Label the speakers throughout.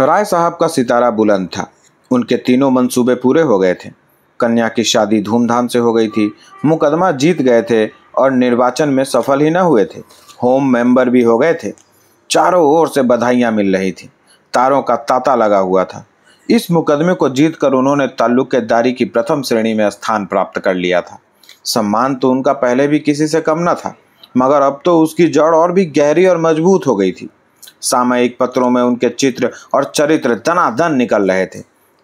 Speaker 1: राय साहब का सितारा बुलंद था। उनके तीनों मंसूबे पूरे हो गए थे। कन्या की शादी धूमधाम से हो गई थी, मुकदमा जीत गए थे और निर्वाचन में सफल ही न हुए थे, होम मेंबर भी हो गए थे। चारों ओर से बधाइयां मिल रही थी, तारों का तांता लगा हुआ था। इस मुकदमे को जीतकर उन्होंने ताल्लुकेदारी की प्रथम श्रेणी में स्थान प्राप्त कर लिया था। सम्मान तो उनका पहले भी किसी से कम न था, मगर अब तो उसकी जड़ और भी गहरी और मजबूत हो गई थी। सामयिक पत्रों में उनके चित्र और चरित्र दनादन निकल रहे थे।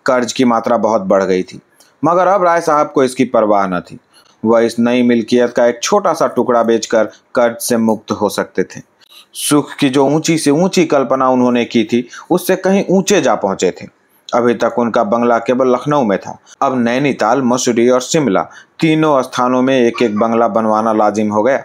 Speaker 1: कर्ज की मात्रा बहुत बढ़ गई थी, मगर अब राय साहब को इसकी परवाह न थी। वह इस नई मिल्कियत का एक छोटा सा टुकड़ा बेचकर कर्ज से मुक्त हो सकते थे। सुख की जो ऊंची से ऊंची कल्पना उन्होंने की थी, उससे कहीं ऊंचे जा पहुंचे थे। अभी तक उनका बंगला केवल लखनऊ में था, अब नैनीताल, मसूरी और शिमला तीनों स्थानों में एक एक बंगला बनवाना लाजिम हो गया।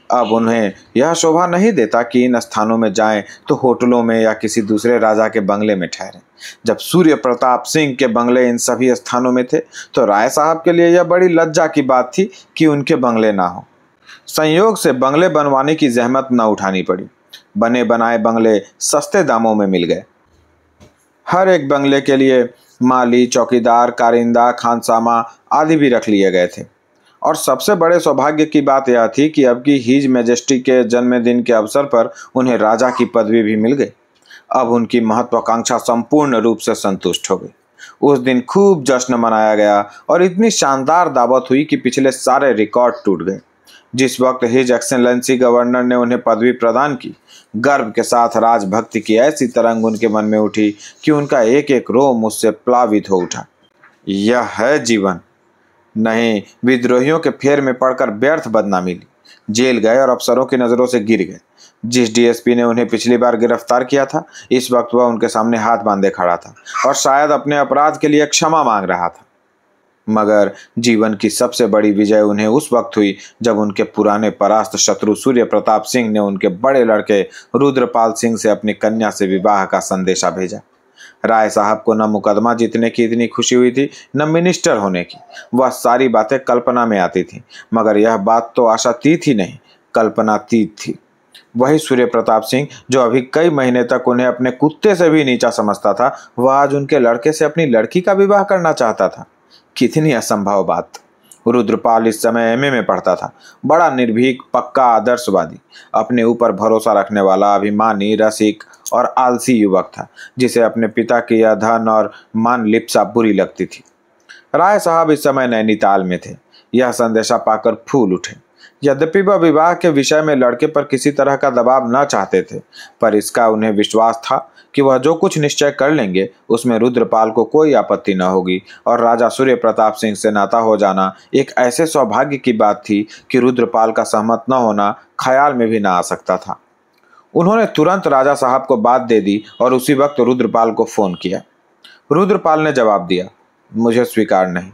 Speaker 1: अब उन्हें यह शोभा नहीं देता कि इन स्थानों में जाएं तो होटलों में या किसी दूसरे राजा के बंगले में ठहरें। जब सूर्य प्रताप सिंह के बंगले इन सभी स्थानों में थे, तो राय साहब के लिए यह बड़ी लज्जा की बात थी कि उनके बंगले ना हो। संयोग से बंगले बनवाने की जहमत न उठानी पड़ी। बने बनाए बंगले सस्ते दामों में मिल गए। हर एक बंगले के लिए माली, चौकीदार, कारिंदा, खानसामा आदि भी रख लिए गए थे। और सबसे बड़े सौभाग्य की बात यह थी कि अब की हिज मैजेस्टी के जन्मदिन के अवसर पर उन्हें राजा की पदवी भी मिल गई। अब उनकी महत्वाकांक्षा संपूर्ण रूप से संतुष्ट हो गई। उस दिन खूब जश्न मनाया गया और इतनी शानदार दावत हुई कि पिछले सारे रिकॉर्ड टूट गए। जिस वक्त हिज एक्सेलेंसी गवर्नर ने उन्हें पदवी प्रदान की, गर्व के साथ राजभक्ति की ऐसी तरंग उनके मन में उठी कि उनका एक एक रोम उससे प्लावित हो उठा। यह है जीवन। नहीं, विद्रोहियों के फेर में पड़कर व्यर्थ बदनामी ली, जेल गए और अफसरों की नजरों से गिर गए। जिस डीएसपी ने उन्हें पिछली बार गिरफ्तार किया था, इस वक्त वह उनके सामने हाथ बांधे खड़ा था और शायद अपने अपराध के लिए क्षमा मांग रहा था। मगर जीवन की सबसे बड़ी विजय उन्हें उस वक्त हुई जब उनके पुराने परास्त शत्रु सूर्य प्रताप सिंह ने उनके बड़े लड़के रुद्रपाल सिंह से अपनी कन्या से विवाह का संदेशा भेजा। राय साहब को न मुकदमा जीतने की इतनी खुशी हुई थी, न मिनिस्टर होने की। वह सारी बातें कल्पना में आती थी, मगर यह बात तो आशातीत ही नहीं, कल्पनातीत थी। वही सूर्य प्रताप सिंह जो अभी कई महीने तक उन्हें अपने कुत्ते से भी नीचा समझता था, वह आज उनके लड़के से अपनी लड़की का विवाह करना चाहता था। कितनी असंभव बात। रुद्रपाल इस समय एमए में पढ़ता था। बड़ा निर्भीक, पक्का, आदर्शवादी, अपने ऊपर भरोसा रखने वाला, अभिमानी, रसिक और आलसी युवक था, जिसे अपने पिता की यह धन और मान लिप्सा बुरी लगती थी। राय साहब इस समय नैनीताल में थे। यह संदेशा पाकर फूल उठे। यद्यपि वह विवाह के विषय में लड़के पर किसी तरह का दबाव न चाहते थे, पर इसका उन्हें विश्वास था कि वह जो कुछ निश्चय कर लेंगे उसमें रुद्रपाल को कोई आपत्ति न होगी और राजा सूर्य प्रताप सिंह से नाता हो जाना एक ऐसे सौभाग्य की बात थी कि रुद्रपाल का सहमत न होना ख्याल में भी न आ सकता था। उन्होंने तुरंत राजा साहब को बात दे दी और उसी वक्त रुद्रपाल को फोन किया। रुद्रपाल ने जवाब दिया, मुझे स्वीकार नहीं।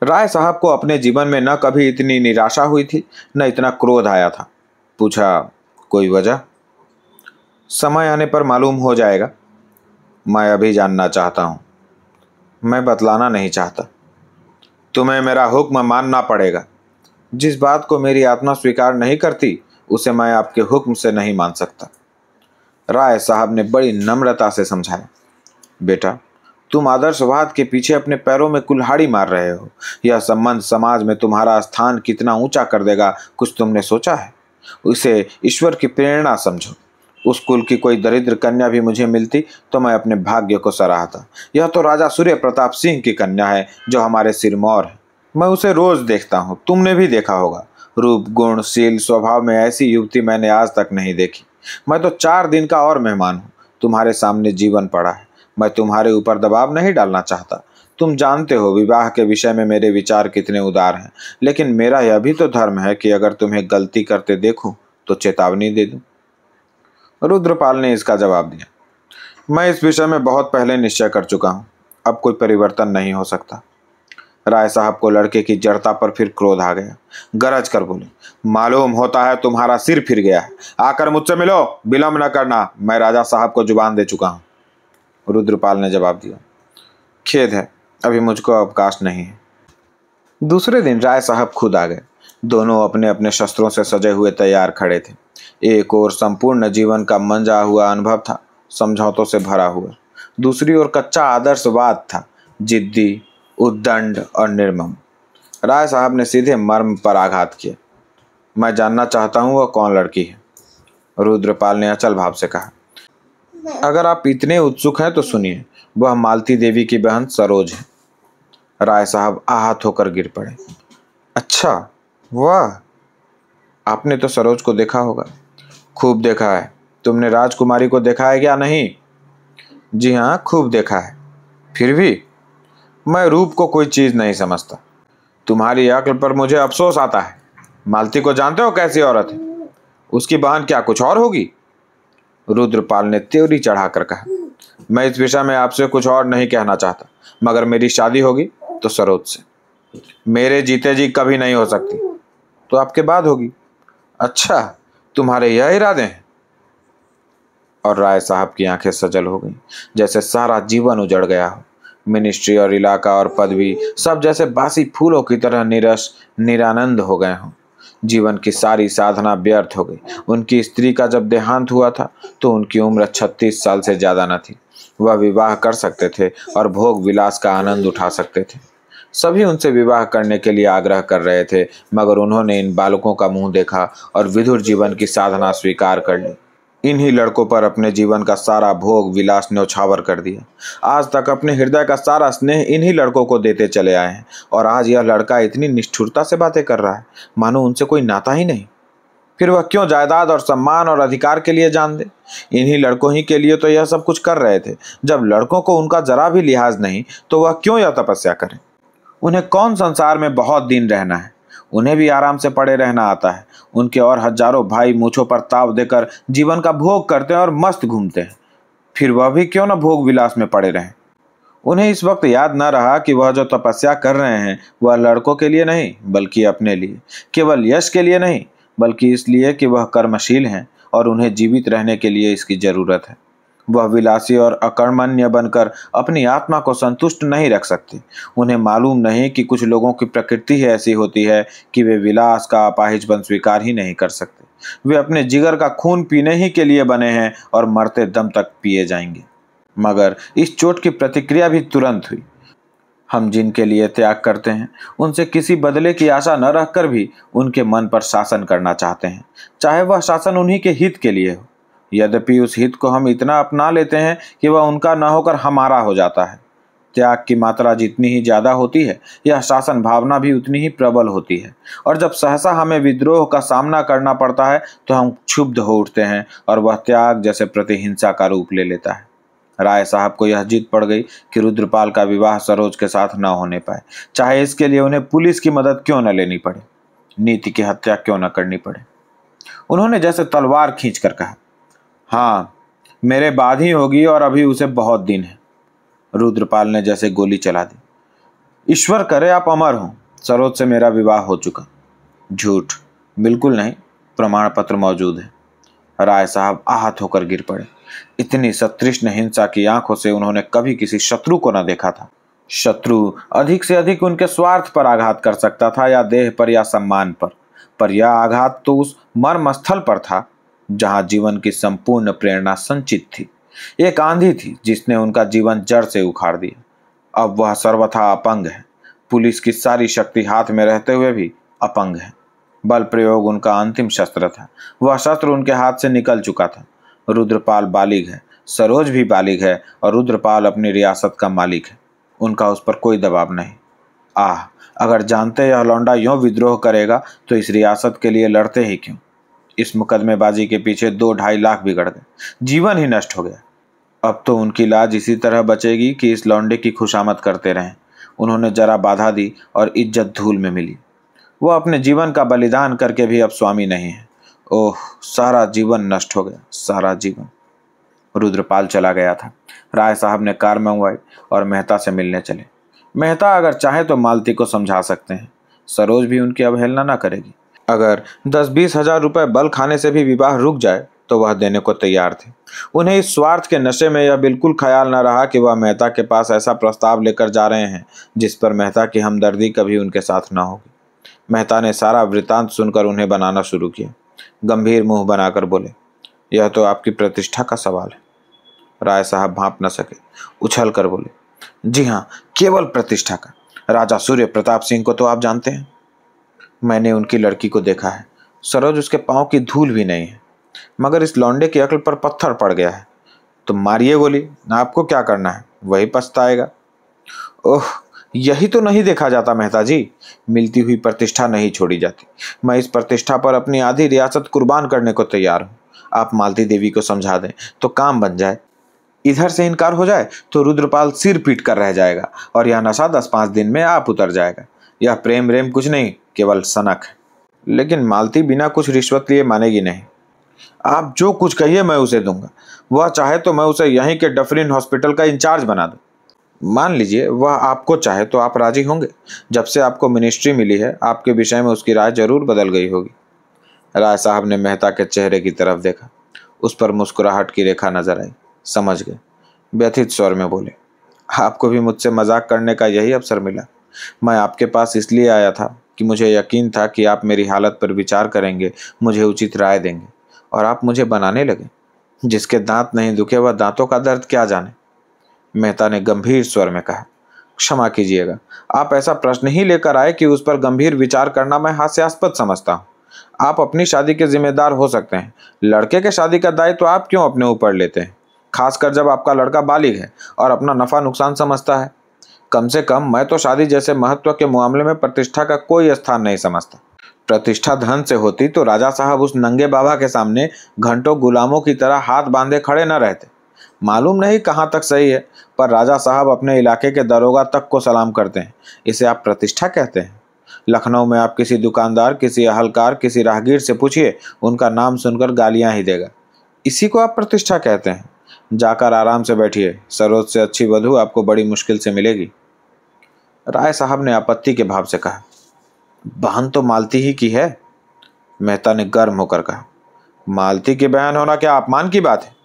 Speaker 1: राय साहब को अपने जीवन में न कभी इतनी निराशा हुई थी, न इतना क्रोध आया था। पूछा, कोई वजह? समय आने पर मालूम हो जाएगा। मैं अभी जानना चाहता हूँ। मैं बतलाना नहीं चाहता। तुम्हें मेरा हुक्म मानना पड़ेगा। जिस बात को मेरी आत्मा स्वीकार नहीं करती, उसे मैं आपके हुक्म से नहीं मान सकता। राय साहब ने बड़ी नम्रता से समझाया, बेटा, तुम आदर्शवाद के पीछे अपने पैरों में कुल्हाड़ी मार रहे हो। यह संबंध समाज में तुम्हारा स्थान कितना ऊंचा कर देगा, कुछ तुमने सोचा है? उसे ईश्वर की प्रेरणा समझो। उस कुल की कोई दरिद्र कन्या भी मुझे मिलती तो मैं अपने भाग्य को सराहता। यह तो राजा सूर्य प्रताप सिंह की कन्या है जो हमारे सिरमौर है। मैं उसे रोज देखता हूँ, तुमने भी देखा होगा। रूप, गुण, शील, स्वभाव में ऐसी युवती मैंने आज तक नहीं देखी। मैं तो 4 दिन का और मेहमान हूँ। तुम्हारे सामने जीवन पड़ा है। मैं तुम्हारे ऊपर दबाव नहीं डालना चाहता। तुम जानते हो विवाह के विषय में मेरे विचार कितने उदार हैं, लेकिन मेरा यह भी तो धर्म है कि अगर तुम्हें गलती करते देखूं तो चेतावनी दे दूं। रुद्रपाल ने इसका जवाब दिया, मैं इस विषय में बहुत पहले निश्चय कर चुका हूं। अब कोई परिवर्तन नहीं हो सकता। राय साहब को लड़के की जड़ता पर फिर क्रोध आ गया। गरज कर बोले, मालूम होता है तुम्हारा सिर फिर गया है। आकर मुझसे मिलो, विलंब न करना। मैं राजा साहब को जुबान दे चुका हूं। रुद्रपाल ने जवाब दिया, खेद है, अभी मुझको अवकाश नहीं है। दूसरे दिन राय साहब खुद आ गए। दोनों अपने अपने शस्त्रों से सजे हुए तैयार खड़े थे। एक और संपूर्ण जीवन का मंजा हुआ अनुभव था, समझौतों से भरा हुआ, दूसरी ओर कच्चा आदर्शवाद था, जिद्दी, उद्दंड और निर्मम। राय साहब ने सीधे मर्म पर आघात किया। मैं जानना चाहता हूँ वह कौन लड़की है, रुद्रपाल ने अचल भाव से कहा। अगर आप इतने उत्सुक हैं तो सुनिए, वह मालती देवी की बहन सरोज है। राय साहब आहत होकर गिर पड़े। अच्छा, वाह, आपने तो सरोज को देखा होगा। खूब देखा है। तुमने राजकुमारी को देखा है क्या? नहीं। जी हाँ, खूब देखा है। फिर भी मैं रूप को कोई चीज नहीं समझता। तुम्हारी अक्ल पर मुझे अफसोस आता है। मालती को जानते हो कैसी औरत है? उसकी बहन क्या कुछ और होगी? रुद्रपाल ने त्योरी चढ़ाकर कहा। मैं इस विषय में आपसे कुछ और नहीं कहना चाहता, मगर मेरी शादी होगी तो सरोज से। मेरे जीते जी कभी नहीं हो सकती। तो आपके बाद होगी। अच्छा, तुम्हारे यह इरादे हैं? और राय साहब की आंखें सजल हो गईं, जैसे सारा जीवन उजड़ गया हो। मिनिस्ट्री और इलाका और पदवी सब जैसे बासी फूलों की तरह निरस निरानंद हो गए हों। जीवन की सारी साधना व्यर्थ हो गई। उनकी स्त्री का जब देहांत हुआ था तो उनकी उम्र 36 साल से ज्यादा न थी। वह विवाह कर सकते थे और भोग विलास का आनंद उठा सकते थे। सभी उनसे विवाह करने के लिए आग्रह कर रहे थे, मगर उन्होंने इन बालकों का मुंह देखा और विधुर जीवन की साधना स्वीकार कर ली। इन्हीं लड़कों पर अपने जीवन का सारा भोग विलास न्यौछावर कर दिया। आज तक अपने हृदय का सारा स्नेह इन्हीं लड़कों को देते चले आए हैं, और आज यह लड़का इतनी निष्ठुरता से बातें कर रहा है मानो उनसे कोई नाता ही नहीं। फिर वह क्यों जायदाद और सम्मान और अधिकार के लिए जान दे? इन्हीं लड़कों ही के लिए तो यह सब कुछ कर रहे थे। जब लड़कों को उनका जरा भी लिहाज नहीं तो वह क्यों यह तपस्या करें? उन्हें कौन संसार में बहुत दिन रहना है? उन्हें भी आराम से पड़े रहना आता है। उनके और हजारों भाई मूछों पर ताव देकर जीवन का भोग करते हैं और मस्त घूमते हैं। फिर वह भी क्यों न भोग विलास में पड़े रहें? उन्हें इस वक्त याद न रहा कि वह जो तपस्या कर रहे हैं वह लड़कों के लिए नहीं बल्कि अपने लिए, केवल यश के लिए नहीं बल्कि इसलिए कि वह कर्मशील हैं और उन्हें जीवित रहने के लिए इसकी जरूरत है। वह विलासी और अकर्मण्य बनकर अपनी आत्मा को संतुष्ट नहीं रख सकते। उन्हें मालूम नहीं कि कुछ लोगों की प्रकृति ही ऐसी होती है कि वे विलास का अपाहिजपन स्वीकार ही नहीं कर सकते। वे अपने जिगर का खून पीने ही के लिए बने हैं और मरते दम तक पिए जाएंगे। मगर इस चोट की प्रतिक्रिया भी तुरंत हुई। हम जिनके लिए त्याग करते हैं उनसे किसी बदले की आशा न रखकर भी उनके मन पर शासन करना चाहते हैं, चाहे वह शासन उन्हीं के हित के लिए हो। यद्यपि उस हित को हम इतना अपना लेते हैं कि वह उनका न होकर हमारा हो जाता है। त्याग की मात्रा जितनी ही ज्यादा होती है, यह शासन भावना भी उतनी ही प्रबल होती है, और जब सहसा हमें विद्रोह का सामना करना पड़ता है तो हम क्षुब्ध हो उठते हैं और वह त्याग जैसे प्रतिहिंसा का रूप ले लेता है। राय साहब को यह जीत पड़ गई कि रुद्रपाल का विवाह सरोज के साथ न होने पाए, चाहे इसके लिए उन्हें पुलिस की मदद क्यों न लेनी पड़े, नीति की हत्या क्यों न करनी पड़े। उन्होंने जैसे तलवार खींचकर कहा, हाँ, मेरे बाद ही होगी और अभी उसे बहुत दिन है। रुद्रपाल ने जैसे गोली चला दी। ईश्वर करे आप अमर हो, सरोज से मेरा विवाह हो चुका। झूठ, बिल्कुल नहीं, प्रमाण पत्र मौजूद है। राय साहब आहत होकर गिर पड़े। इतनी सतृष्ण हिंसा की आंखों से उन्होंने कभी किसी शत्रु को न देखा था। शत्रु अधिक से अधिक उनके स्वार्थ पर आघात कर सकता था, या देह पर या सम्मान पर यह आघात तो उस मर्म स्थल पर था जहां जीवन की संपूर्ण प्रेरणा संचित थी। एक आंधी थी जिसने उनका जीवन जड़ से उखाड़ दिया। अब वह सर्वथा अपंग है। पुलिस की सारी शक्ति हाथ में रहते हुए भी अपंग है। बल प्रयोग उनका अंतिम शस्त्र था। वह शस्त्र उनके हाथ से निकल चुका था। रुद्रपाल बालिग है, सरोज भी बालिग है, और रुद्रपाल अपनी रियासत का मालिक है। उनका उस पर कोई दबाव नहीं। आह, अगर जानते यह लौंडा यूं विद्रोह करेगा तो इस रियासत के लिए लड़ते ही क्यों? इस मुकदमेबाजी के पीछे 2-2.5 लाख बिगड़ गए, जीवन ही नष्ट हो गया। अब तो उनकी लाज इसी तरह बचेगी कि इस लौंडे की खुशामद करते रहें। उन्होंने जरा बाधा दी और इज्जत धूल में मिली। वो अपने जीवन का बलिदान करके भी अब स्वामी नहीं है। ओह, सारा जीवन नष्ट हो गया, सारा जीवन। रुद्रपाल चला गया था। राय साहब ने कार मंगवाई और मेहता से मिलने चले। मेहता अगर चाहे तो मालती को समझा सकते हैं। सरोज भी उनकी अवहेलना न करेगी। अगर 10-20 हजार रुपए बल खाने से भी विवाह रुक जाए तो वह देने को तैयार थे। उन्हें इस स्वार्थ के नशे में यह बिल्कुल ख्याल न रहा कि वह मेहता के पास ऐसा प्रस्ताव लेकर जा रहे हैं जिस पर मेहता की हमदर्दी कभी उनके साथ न होगी। मेहता ने सारा वृतांत सुनकर उन्हें बनाना शुरू किया। गंभीर मुंह बनाकर बोले, यह तो आपकी प्रतिष्ठा का सवाल है। राय साहब भांप न सके, उछल कर बोले, जी हाँ, केवल प्रतिष्ठा का। राजा सूर्य प्रताप सिंह को तो आप जानते हैं। मैंने उनकी लड़की को देखा है, सरोज उसके पांव की धूल भी नहीं है, मगर इस लौंडे की अक्ल पर पत्थर पड़ गया है। तो मारिए गोली, ना आपको क्या करना है, वही पछताएगा। ओह, यही तो नहीं देखा जाता मेहता जी, मिलती हुई प्रतिष्ठा नहीं छोड़ी जाती। मैं इस प्रतिष्ठा पर अपनी आधी रियासत कुर्बान करने को तैयार हूँ। आप मालती देवी को समझा दें तो काम बन जाए। इधर से इनकार हो जाए तो रुद्रपाल सिर पीट कर रह जाएगा और यह नशा 10-5 दिन में आप उतर जाएगा। यह प्रेम रेम कुछ नहीं, केवल सनक है। लेकिन मालती बिना कुछ रिश्वत लिए मानेगी नहीं। आप जो कुछ कहिए मैं उसे दूंगा। वह चाहे तो मैं उसे यहीं के डफरिन हॉस्पिटल का इंचार्ज बना दूं। मान लीजिए वह आपको चाहे तो आप राजी होंगे। जब से आपको मिनिस्ट्री मिली है आपके विषय में उसकी राय जरूर बदल गई होगी। राय साहब ने मेहता के चेहरे की तरफ देखा। उस पर मुस्कुराहट की रेखा नजर आई। समझ गए। व्यथित स्वर में बोले, आपको भी मुझसे मजाक करने का यही अवसर मिला। मैं आपके पास इसलिए आया था कि मुझे यकीन था कि आप मेरी हालत पर विचार करेंगे, मुझे उचित राय देंगे, और आप मुझे बनाने लगे। जिसके दांत नहीं दुखे वह दांतों का दर्द क्या जाने। मेहता ने गंभीर स्वर में कहा, क्षमा कीजिएगा, आप ऐसा प्रश्न ही लेकर आए कि उस पर गंभीर विचार करना मैं हास्यास्पद समझता हूँ। आप अपनी शादी के जिम्मेदार हो सकते हैं, लड़के के शादी का दायित्व आप क्यों अपने ऊपर लेते हैं, खासकर जब आपका लड़का बालिग है और अपना नफा नुकसान समझता है। कम से कम मैं तो शादी जैसे महत्व के मामले में प्रतिष्ठा का कोई स्थान नहीं समझता। प्रतिष्ठा धन से होती तो राजा साहब उस नंगे बाबा के सामने घंटों गुलामों की तरह हाथ बांधे खड़े न रहते। मालूम नहीं कहाँ तक सही है, पर राजा साहब अपने इलाके के दरोगा तक को सलाम करते हैं। इसे आप प्रतिष्ठा कहते हैं? लखनऊ में आप किसी दुकानदार, किसी अहलकार, किसी राहगीर से पूछिए, उनका नाम सुनकर गालियां ही देगा। इसी को आप प्रतिष्ठा कहते हैं? जाकर आराम से बैठिए, सरोज से अच्छी वधू आपको बड़ी मुश्किल से मिलेगी। राय साहब ने आपत्ति के भाव से कहा, बहन तो मालती ही की है। मेहता ने गर्म होकर कहा, मालती की बहन होना क्या अपमान की बात है?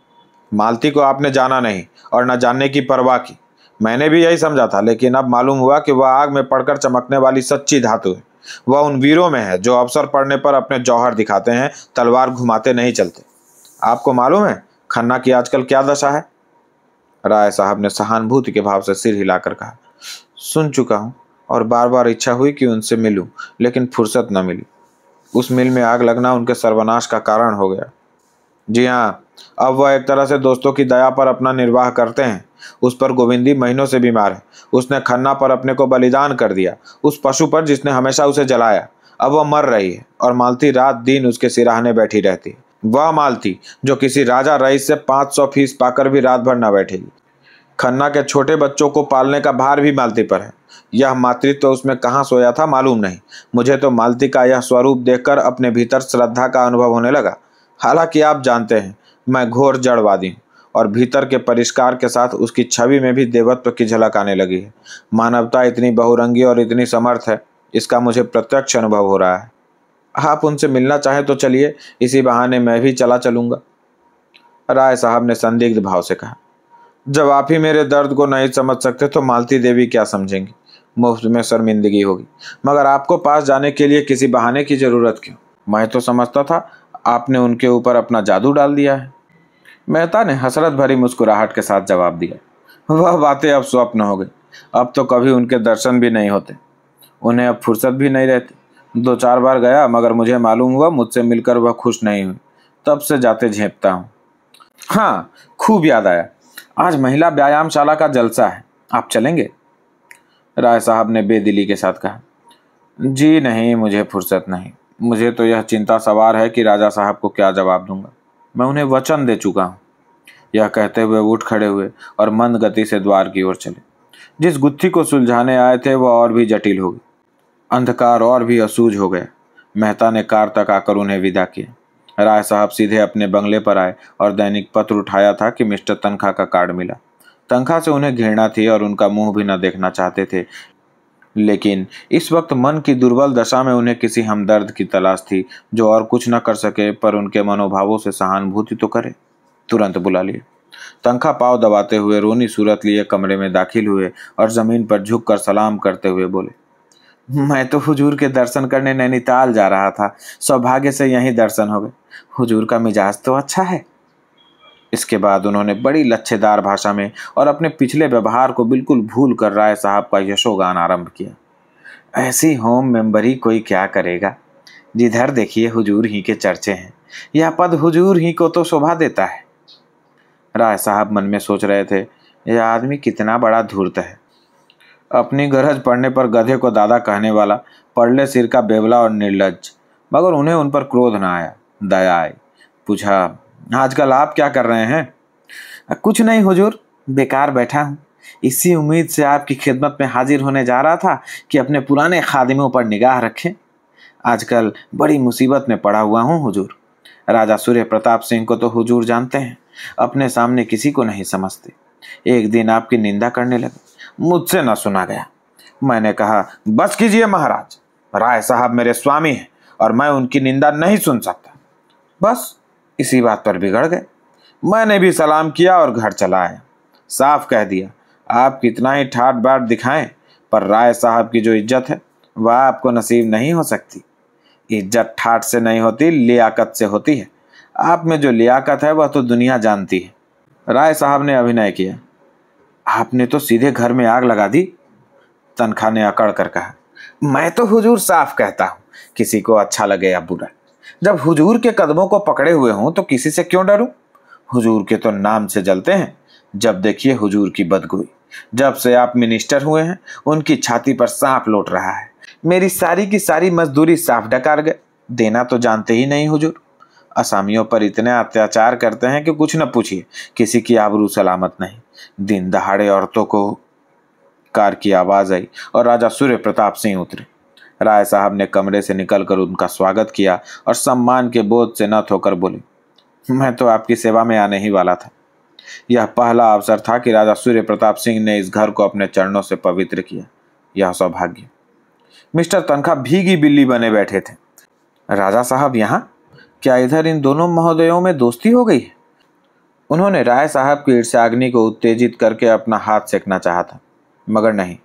Speaker 1: मालती को आपने जाना नहीं और न जानने की परवाह की। मैंने भी यही समझा था, लेकिन अब मालूम हुआ कि वह आग में पड़कर चमकने वाली सच्ची धातु है। वह उन वीरों में है जो अवसर पड़ने पर अपने जौहर दिखाते हैं, तलवार घुमाते नहीं चलते। आपको मालूम है खन्ना की आजकल क्या दशा है? राय साहब ने सहानुभूति के भाव से सिर हिलाकर कहा, सुन चुका हूँ और बार बार इच्छा हुई कि उनसे मिलूं, लेकिन फुर्सत न मिली। उस मिल में आग लगना उनके सर्वनाश का कारण हो गया। जी हाँ, अब वह एक तरह से दोस्तों की दया पर अपना निर्वाह करते हैं। उस पर गोविंदी महीनों से बीमार है। उसने खन्ना पर अपने को बलिदान कर दिया, उस पशु पर जिसने हमेशा उसे जलाया। अब वह मर रही है और मालती रात दिन उसके सिराहने बैठी रहती है। वह मालती जो किसी राजा रईस से 500 फीस पाकर भी रात भर न बैठेगी। खन्ना के छोटे बच्चों को पालने का भार भी मालती पर है। यह मातृत्व तो उसमें कहाँ सोया था मालूम नहीं। मुझे तो मालती का यह स्वरूप देखकर अपने भीतर श्रद्धा का अनुभव होने लगा। हालांकि आप जानते हैं मैं घोर जड़वादी हूँ और भीतर के परिष्कार के साथ उसकी छवि में भी देवत्व की झलक आने लगी है। मानवता इतनी बहुरंगी और इतनी समर्थ है, इसका मुझे प्रत्यक्ष अनुभव हो रहा है। आप उनसे मिलना चाहें तो चलिए, इसी बहाने मैं भी चला चलूंगा। राय साहब ने संदिग्ध भाव से कहा, जब आप ही मेरे दर्द को नहीं समझ सकते तो मालती देवी क्या समझेंगी? मुफ्त में शर्मिंदगी होगी। मगर आपको पास जाने के लिए किसी बहाने की जरूरत क्यों? मैं तो समझता था आपने उनके ऊपर अपना जादू डाल दिया है। मेहता ने हसरत भरी मुस्कुराहट के साथ जवाब दिया, वह बातें अब स्वप्न हो गई। अब तो कभी उनके दर्शन भी नहीं होते। उन्हें अब फुर्सत भी नहीं रहती। 2-4 बार गया, मगर मुझे मालूम हुआ मुझसे मिलकर वह खुश नहीं हुई। तब से जाते झेपता हूँ। हाँ, खूब याद आया, आज महिला व्यायामशाला का जलसा है, आप चलेंगे? राय साहब ने बेदिली के साथ कहा, जी नहीं, मुझे फुर्सत नहीं। मुझे तो यह चिंता सवार है कि राजा साहब को क्या जवाब दूंगा। मैं उन्हें वचन दे चुका हूँ। यह कहते हुए उठ खड़े हुए और मंद गति से द्वार की ओर चले। जिस गुत्थी को सुलझाने आए थे वह और भी जटिल हो गई। अंधकार और भी असूझ हो गया। मेहता ने कार तक आकर उन्हें विदा किया। राय साहब सीधे अपने बंगले पर आए और दैनिक पत्र उठाया था कि मिस्टर तनखा का कार्ड मिला। तनखा से उन्हें घृणा थी और उनका मुंह भी न देखना चाहते थे, लेकिन इस वक्त मन की दुर्बल दशा में उन्हें किसी हमदर्द की तलाश थी जो और कुछ न कर सके पर उनके मनोभावों से सहानुभूति तो करे। तुरंत बुला लिए। तनखा पाँव दबाते हुए रोनी सूरत लिए कमरे में दाखिल हुए और जमीन पर झुककर सलाम करते हुए बोले, मैं तो हुजूर के दर्शन करने नैनीताल जा रहा था, सौभाग्य से यहीं दर्शन हो गए। हुजूर का मिजाज तो अच्छा है। इसके बाद उन्होंने बड़ी लच्छेदार भाषा में और अपने पिछले व्यवहार को बिल्कुल भूल कर राय साहब का यशोगान आरंभ किया। ऐसी होम मेंबरी कोई क्या करेगा, जिधर देखिए हुजूर ही के चर्चे हैं। यह पद हुजूर ही को तो शोभा देता है। राय साहब मन में सोच रहे थे, यह आदमी कितना बड़ा धूर्त है। अपनी गरज पड़ने पर गधे को दादा कहने वाला, पड़ले सिर का बेवला और निर्लज्ज। मगर उन्हें उन पर क्रोध न आया, दया आई। पूछा, आजकल आप क्या कर रहे हैं? कुछ नहीं हुजूर, बेकार बैठा हूँ। इसी उम्मीद से आपकी खिदमत में हाजिर होने जा रहा था कि अपने पुराने खादिमों पर निगाह रखें। आजकल बड़ी मुसीबत में पड़ा हुआ हूँ हुजूर। राजा सूर्य प्रताप सिंह को तो हुजूर जानते हैं, अपने सामने किसी को नहीं समझते। एक दिन आपकी निंदा करने लगे, मुझसे न सुना गया। मैंने कहा, बस कीजिए महाराज, राय साहब मेरे स्वामी हैं और मैं उनकी निंदा नहीं सुन सकता। बस इसी बात पर बिगड़ गए। मैंने भी सलाम किया और घर चला आया। साफ कह दिया, आप कितना ही ठाट बाट दिखाएं, पर राय साहब की जो इज्जत है वह आपको नसीब नहीं हो सकती। इज्जत ठाट से नहीं होती, लियाकत से होती है। आप में जो लियाकत है वह तो दुनिया जानती है। राय साहब ने अभिनय किया, आपने तो सीधे घर में आग लगा दी। तनखा ने अकड़ कर कहा, मैं तो हुजूर साफ कहता हूँ, किसी को अच्छा लगे या बुरा। जब हुजूर के कदमों को पकड़े हुए हूं तो किसी से क्यों डरूं? हुजूर के तो नाम से जलते हैं। जब देखिए हुजूर की बदगुई। जब से आप मिनिस्टर हुए हैं उनकी छाती पर सांप लौट रहा है। मेरी सारी की सारी मजदूरी साफ डकार गए। देना तो जानते ही नहीं हुजूर। असामियों पर इतने अत्याचार करते हैं कि कुछ न पूछिए, किसी की आबरू सलामत नहीं। दिन दहाड़े औरतों को कार की आवाज आई और राजा सूर्य प्रताप सिंह उतरे। राय साहब ने कमरे से निकलकर उनका स्वागत किया और सम्मान के बोझ से न थोकर बोले, मैं तो आपकी सेवा में आने ही वाला था। यह पहला अवसर था कि राजा सूर्य प्रताप सिंह ने इस घर को अपने चरणों से पवित्र किया। यह सौभाग्य। मिस्टर तनखा भीगी बिल्ली बने बैठे थे। राजा साहब यहाँ? क्या इधर इन दोनों महोदयों में दोस्ती हो गई है? उन्होंने राय साहब की ईर्ष्याग्नि को उत्तेजित करके अपना हाथ सेकना चाहा था, मगर नहीं।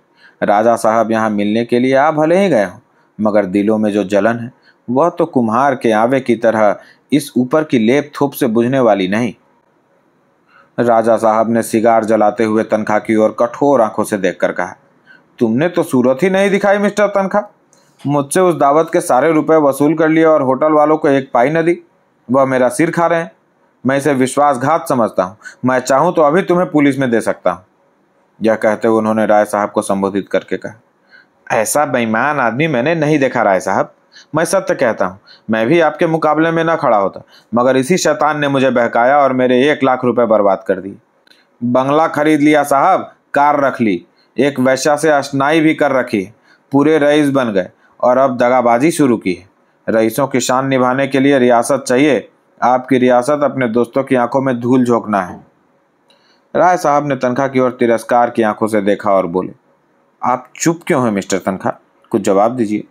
Speaker 1: राजा साहब यहाँ मिलने के लिए आ भले ही गए हों, मगर दिलों में जो जलन है वह तो कुम्हार के आवे की तरह इस ऊपर की लेप थोप से बुझने वाली नहीं। राजा साहब ने सिगार जलाते हुए तनखा की ओर कठोर आंखों से देखकर कहा, तुमने तो सूरत ही नहीं दिखाई मिस्टर तनखा। मुझसे उस दावत के सारे रुपए वसूल कर लिए और होटल वालों को एक पाई न दी। वह मेरा सिर खा रहे हैं। मैं इसे विश्वासघात समझता हूँ। मैं चाहूँ तो अभी तुम्हें पुलिस में दे सकता हूँ। यह कहते हुए उन्होंने राय साहब को संबोधित करके कहा, ऐसा बेईमान आदमी मैंने नहीं देखा राय साहब। मैं सत्य कहता हूँ, मैं भी आपके मुकाबले में न खड़ा होता, मगर इसी शैतान ने मुझे बहकाया और मेरे 1 लाख रुपए बर्बाद कर दिए। बंगला खरीद लिया साहब, कार रख ली, एक वैश्या से अशनाई भी कर रखी है, पूरे रईस बन गए और अब दगाबाजी शुरू की है। रईसों की शान निभाने के लिए रियासत चाहिए। आपकी रियासत अपने दोस्तों की आंखों में धूल झोंकना है। राय साहब ने तनखा की ओर तिरस्कार की आंखों से देखा और बोले, आप चुप क्यों हैं मिस्टर तनखा? कुछ जवाब दीजिए।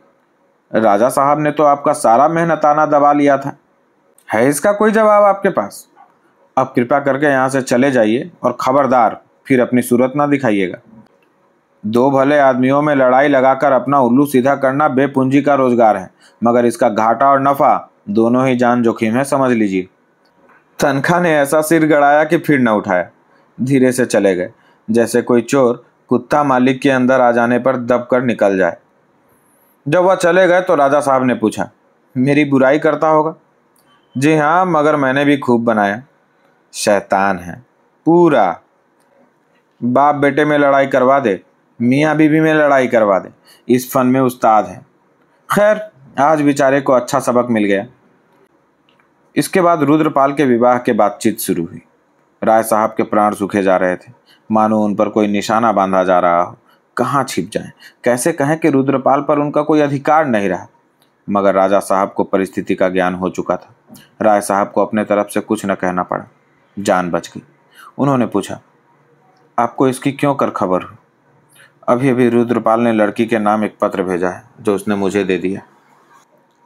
Speaker 1: राजा साहब ने तो आपका सारा मेहनताना दबा लिया था। है इसका कोई जवाब आपके पास? अब कृपया करके यहाँ से चले जाइए और खबरदार फिर अपनी सूरत ना दिखाइएगा। 2 भले आदमियों में लड़ाई लगाकर अपना उल्लू सीधा करना बेपूंजी का रोजगार है, मगर इसका घाटा और नफा दोनों ही जान जोखिम है, समझ लीजिए। तनखा ने ऐसा सिर गड़ाया कि फिर न उठाया। धीरे से चले गए, जैसे कोई चोर कुत्ता मालिक के अंदर आ जाने पर दब कर निकल जाए। जब वह चले गए तो राजा साहब ने पूछा, मेरी बुराई करता होगा? जी हाँ, मगर मैंने भी खूब बनाया। शैतान है पूरा। बाप बेटे में लड़ाई करवा दे, मियाँ बीवी में लड़ाई करवा दे, इस फन में उस्ताद है। खैर, आज बेचारे को अच्छा सबक मिल गया। इसके बाद रुद्रपाल के विवाह के बातचीत शुरू हुई। राय साहब के प्राण सूखे जा रहे थे, मानो उन पर कोई निशाना बांधा जा रहा हो। कहाँ छिप जाएं, कैसे कहें कि रुद्रपाल पर उनका कोई अधिकार नहीं रहा। मगर राजा साहब को परिस्थिति का ज्ञान हो चुका था। राय साहब को अपने तरफ से कुछ न कहना पड़ा, जान बच गई। उन्होंने पूछा, आपको इसकी क्यों कर खबर हो? अभी अभी रुद्रपाल ने लड़की के नाम एक पत्र भेजा है, जो उसने मुझे दे दिया।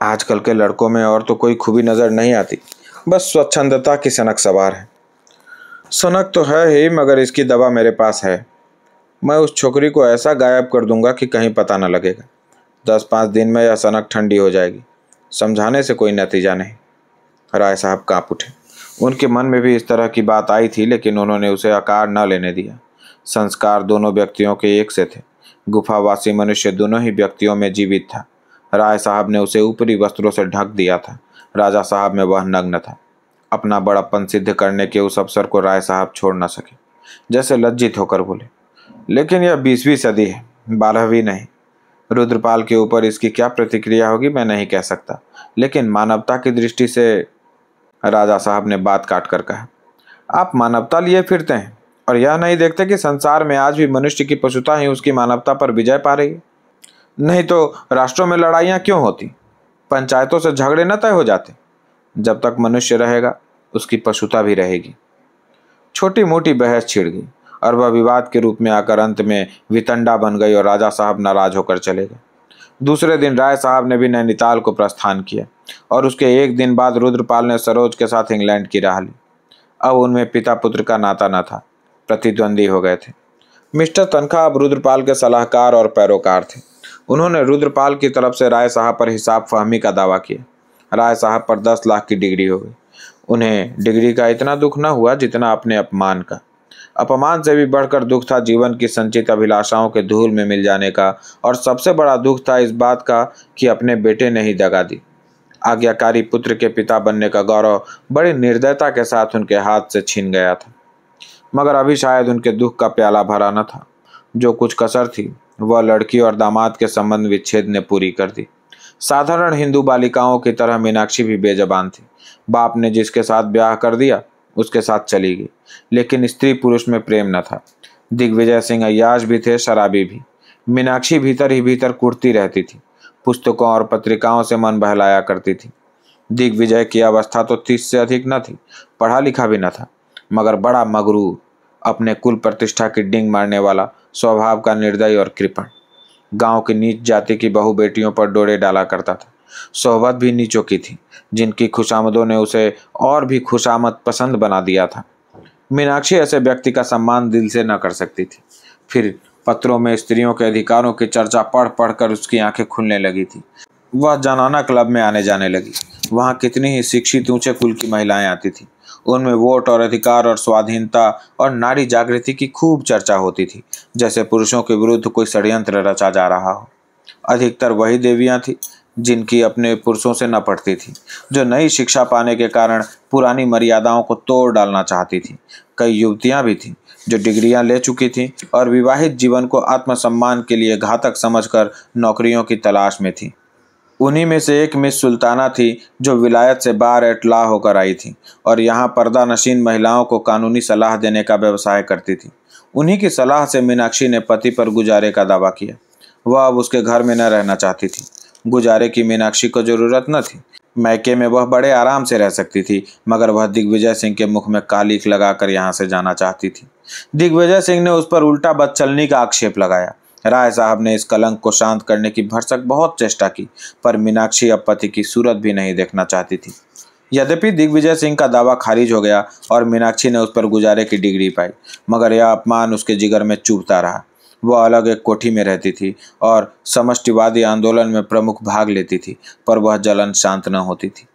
Speaker 1: आजकल के लड़कों में और तो कोई खूबी नजर नहीं आती, बस स्वच्छंदता की सनक सवार है। सनक तो है ही, मगर इसकी दवा मेरे पास है। मैं उस छोकरी को ऐसा गायब कर दूंगा कि कहीं पता न लगेगा। 10-5 दिन में यह सनक ठंडी हो जाएगी। समझाने से कोई नतीजा नहीं। राय साहब कांप उठे। उनके मन में भी इस तरह की बात आई थी, लेकिन उन्होंने उसे आकार न लेने दिया। संस्कार दोनों व्यक्तियों के एक से थे। गुफावासी मनुष्य दोनों ही व्यक्तियों में जीवित था। राय साहब ने उसे ऊपरी वस्त्रों से ढक दिया था, राजा साहब में वह नग्न था। अपना बड़प्पन सिद्ध करने के उस अवसर को राय साहब छोड़ न सके। जैसे लज्जित होकर बोले, लेकिन यह 20वीं सदी है, 12वीं नहीं। रुद्रपाल के ऊपर इसकी क्या प्रतिक्रिया होगी मैं नहीं कह सकता, लेकिन मानवता की दृष्टि से। राजा साहब ने बात काट कर कहा, आप मानवता लिए फिरते हैं और यह नहीं देखते कि संसार में आज भी मनुष्य की पशुता ही उसकी मानवता पर विजय पा रही है। नहीं तो राष्ट्रों में लड़ाइयाँ क्यों होती, पंचायतों से झगड़े न तय हो जाते। जब तक मनुष्य रहेगा उसकी पशुता भी रहेगी। छोटी मोटी बहस छिड़ गई और वह विवाद के रूप में आकर अंत में वितंडा बन गई और राजा साहब नाराज होकर चले गए। दूसरे दिन राय साहब ने भी नैनीताल को प्रस्थान किया और उसके एक दिन बाद रुद्रपाल ने सरोज के साथ इंग्लैंड की राह ली। अब उनमें पिता पुत्र का नाता न था, प्रतिद्वंदी हो गए थे। मिस्टर तनखा अब रुद्रपाल के सलाहकार और पैरोकार थे। उन्होंने रुद्रपाल की तरफ से राय साहब पर हिसाब फहमी का दावा किया। राय साहब पर 10 लाख की डिग्री हो गई। उन्हें डिग्री का इतना दुख न हुआ जितना अपने अपमान का। अपमान से भी बढ़कर दुख था जीवन की संचित अभिलाषाओं के धूल में मिल जाने का, और सबसे बड़ा दुख था इस बात का कि अपने बेटे ने ही दगा दी। आज्ञाकारी पुत्र के पिता बनने का गौरव बड़ी निर्दयता के साथ उनके हाथ से छीन गया था। मगर अभी शायद उनके दुख का प्याला भरा न था। जो कुछ कसर थी वह लड़की और दामाद के संबंध विच्छेद ने पूरी कर दी। साधारण हिंदू बालिकाओं की तरह मीनाक्षी भी बेजबान थी। बाप ने जिसके साथ ब्याह कर दिया उसके साथ चली गई, लेकिन स्त्री पुरुष में प्रेम न था। दिग्विजय सिंह अय्याश भी थे, शराबी भी। मीनाक्षी भीतर ही भीतर कुढ़ती रहती थी, पुस्तकों और पत्रिकाओं से मन बहलाया करती थी। दिग्विजय की अवस्था तो 30 से अधिक न थी, पढ़ा लिखा भी न था, मगर बड़ा मगरूर, अपने कुल प्रतिष्ठा की डिंग मारने वाला, स्वभाव का निर्दयी और कृपण। गांव की नीच जाति की बहु बेटियों पर डोरे डाला करता था। सोहबत भी नीचों की थी, जिनकी खुशामदों ने उसे और भी खुशामद पसंद बना दिया था। मीनाक्षी ऐसे व्यक्ति का सम्मान दिल से न कर सकती थी। फिर पत्रों में स्त्रियों के अधिकारों की चर्चा पढ़ पढ़ कर उसकी आंखें खुलने लगी थी। वह जनाना क्लब में आने जाने लगी। वहाँ कितनी ही शिक्षित ऊंचे कुल की महिलाएं आती थी। उनमें वोट और अधिकार और स्वाधीनता और नारी जागृति की खूब चर्चा होती थी, जैसे पुरुषों के विरुद्ध कोई षड्यंत्र रचा जा रहा हो। अधिकतर वही देवियां थी जिनकी अपने पुरुषों से न पड़ती थी, जो नई शिक्षा पाने के कारण पुरानी मर्यादाओं को तोड़ डालना चाहती थी। कई युवतियां भी थीं जो डिग्रियां ले चुकी थीं और विवाहित जीवन को आत्मसम्मान के लिए घातक समझकर नौकरियों की तलाश में थीं। उन्हीं में से एक मिस सुल्ताना थी जो विलायत से बार एट लॉ होकर आई थी और यहाँ पर्दा नशीन महिलाओं को कानूनी सलाह देने का व्यवसाय करती थी। उन्हीं की सलाह से मीनाक्षी ने पति पर गुजारे का दावा किया। वह अब उसके घर में न रहना चाहती थी। गुजारे की मीनाक्षी को जरूरत न थी। मैके में वह बड़े आराम से रह सकती थी, मगर वह दिग्विजय सिंह के मुख में कालिख लगाकर यहाँ से जाना चाहती थी। दिग्विजय सिंह ने उस पर उल्टा बदचलनी का आक्षेप लगाया। राय साहब ने इस कलंक को शांत करने की भरसक बहुत चेष्टा की, पर मीनाक्षी अब पति की सूरत भी नहीं देखना चाहती थी। यद्यपि दिग्विजय सिंह का दावा खारिज हो गया और मीनाक्षी ने उस पर गुजारे की डिग्री पाई, मगर यह अपमान उसके जिगर में चुभता रहा। वह अलग एक कोठी में रहती थी और समष्टिवादी आंदोलन में प्रमुख भाग लेती थी, पर वह जलन शांत न होती थी।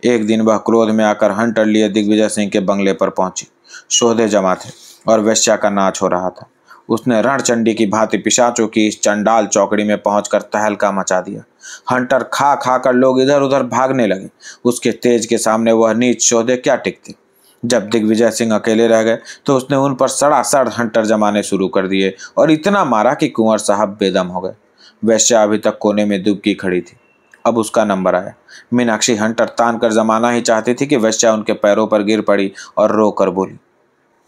Speaker 1: एक दिन वह क्रोध में आकर हंटर लिए दिग्विजय सिंह के बंगले पर पहुंची। शोधे जमा थे और वेश्या का नाच हो रहा था। उसने रणचंडी की भांति पिशाचों की इस चंडाल चौकड़ी में पहुंचकर तहलका मचा दिया। हंटर खा खा कर लोग इधर उधर भागने लगे। उसके तेज के सामने वह नीच शोधे क्या टिकते। जब दिग्विजय सिंह अकेले रह गए तो उसने उन पर सड़ासड़ हंटर जमाने शुरू कर दिए और इतना मारा कि कुंवर साहब बेदम हो गए। वेश्या अभी तक कोने में दुबकी खड़ी थी। अब उसका नंबर आया। मीनाक्षी हंटर तान कर जमाना ही चाहती थी कि वेश्या उनके पैरों पर गिर पड़ी और रो कर बोली,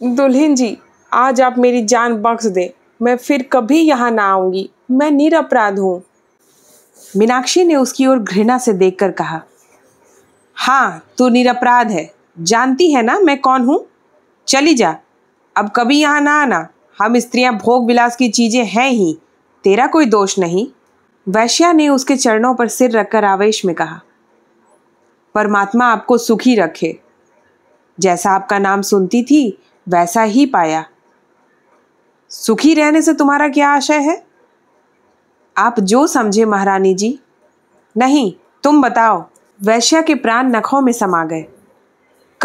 Speaker 2: दुल्हन जी, आज आप मेरी जान बख्श दे। मैं फिर कभी यहाँ ना आऊंगी। मैं निरपराध हूँ।
Speaker 3: मीनाक्षी ने उसकी ओर घृणा से देखकर कहा, हाँ तू निरपराध है, जानती है ना मैं कौन हूँ। चली जा, अब कभी यहाँ ना आना। हम स्त्रियां भोग विलास की चीजें हैं ही, तेरा कोई दोष नहीं। वैश्या ने उसके चरणों पर सिर रखकर आवेश में कहा, परमात्मा आपको सुखी रखे। जैसा आपका नाम सुनती थी वैसा ही पाया। सुखी रहने से तुम्हारा क्या आशय है? आप जो समझे महारानी जी। नहीं, तुम बताओ। वैश्या के प्राण नखों में समा गए।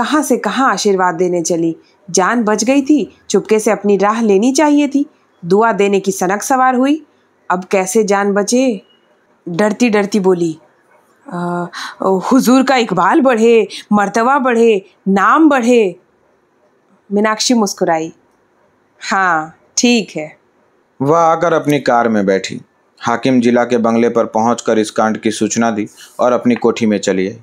Speaker 3: कहाँ से कहाँ आशीर्वाद देने चली। जान बच गई थी, चुपके से अपनी राह लेनी चाहिए थी। दुआ देने की सनक सवार हुई। अब कैसे जान बचे? डरती डरती बोली, हुजूर का इकबाल बढ़े, मर्तबा बढ़े, नाम बढ़े। मीनाक्षी मुस्कुराई। हाँ ठीक है।
Speaker 1: वह आकर अपनी कार में बैठी। हाकिम जिला के बंगले पर पहुंचकर इस कांड की सूचना दी और अपनी कोठी में चली आई।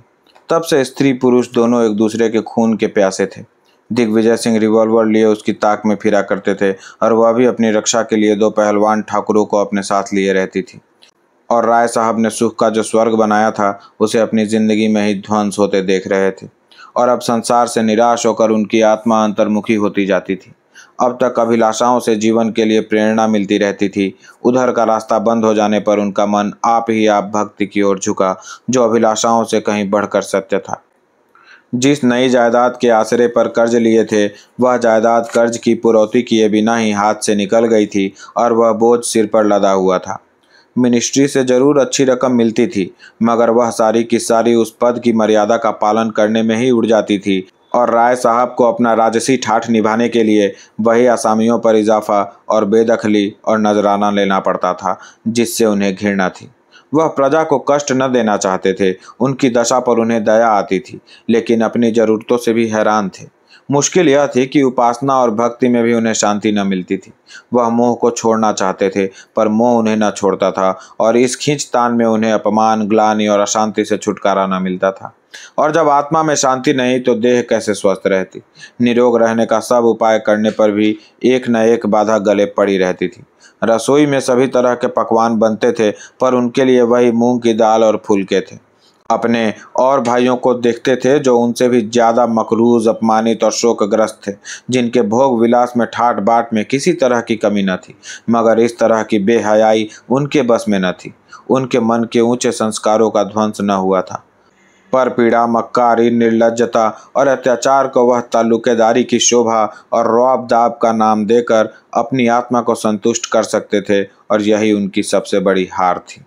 Speaker 1: तब से स्त्री पुरुष दोनों एक दूसरे के खून के प्यासे थे। दिग्विजय सिंह रिवॉल्वर लिए उसकी ताक में फिरा करते थे और वह भी अपनी रक्षा के लिए दो पहलवान ठाकुरों को अपने साथ लिए रहती थी। और राय साहब ने सुख का जो स्वर्ग बनाया था उसे अपनी जिंदगी में ही ध्वंस होते देख रहे थे और अब संसार से निराश होकर उनकी आत्मा अंतर्मुखी होती जाती थी। अब तक अभिलाषाओं से जीवन के लिए प्रेरणा मिलती रहती थी। उधर का रास्ता बंद हो जाने पर उनका मन आप ही आप भक्ति की ओर झुका, जो अभिलाषाओं से कहीं बढ़कर सत्य था। जिस नई जायदाद के आसरे पर कर्ज लिए थे, वह जायदाद कर्ज की पुरौती किए बिना ही हाथ से निकल गई थी और वह बोझ सिर पर लदा हुआ था। मिनिस्ट्री से जरूर अच्छी रकम मिलती थी, मगर वह सारी की सारी उस पद की मर्यादा का पालन करने में ही उड़ जाती थी और राय साहब को अपना राजसी ठाठ निभाने के लिए वही असामियों पर इजाफा और बेदखली और नजराना लेना पड़ता था, जिससे उन्हें घृणा थी। वह प्रजा को कष्ट न देना चाहते थे। उनकी दशा पर उन्हें दया आती थी, लेकिन अपनी जरूरतों से भी हैरान थे। मुश्किल यह थी कि उपासना और भक्ति में भी उन्हें शांति न मिलती थी। वह मोह को छोड़ना चाहते थे, पर मोह उन्हें न छोड़ता था और इस खींचतान में उन्हें अपमान, ग्लानि और अशांति से छुटकारा न मिलता था। और जब आत्मा में शांति नहीं तो देह कैसे स्वस्थ रहती। निरोग रहने का सब उपाय करने पर भी एक न एक बाधा गले पड़ी रहती थी। रसोई में सभी तरह के पकवान बनते थे, पर उनके लिए वही मूंग की दाल और फुलके थे। अपने और भाइयों को देखते थे जो उनसे भी ज्यादा मकरूज, अपमानित और शोकग्रस्त थे, जिनके भोग विलास में ठाट बाट में किसी तरह की कमी न थी, मगर इस तरह की बेहयाई उनके बस में न थी। उनके मन के ऊंचे संस्कारों का ध्वंस न हुआ था। पर पीड़ा, मक्कारी, निर्लज्जता और अत्याचार को वह ताल्लुकेदारी की शोभा और रौब दाब का नाम देकर अपनी आत्मा को संतुष्ट कर सकते थे और यही उनकी सबसे बड़ी हार थी।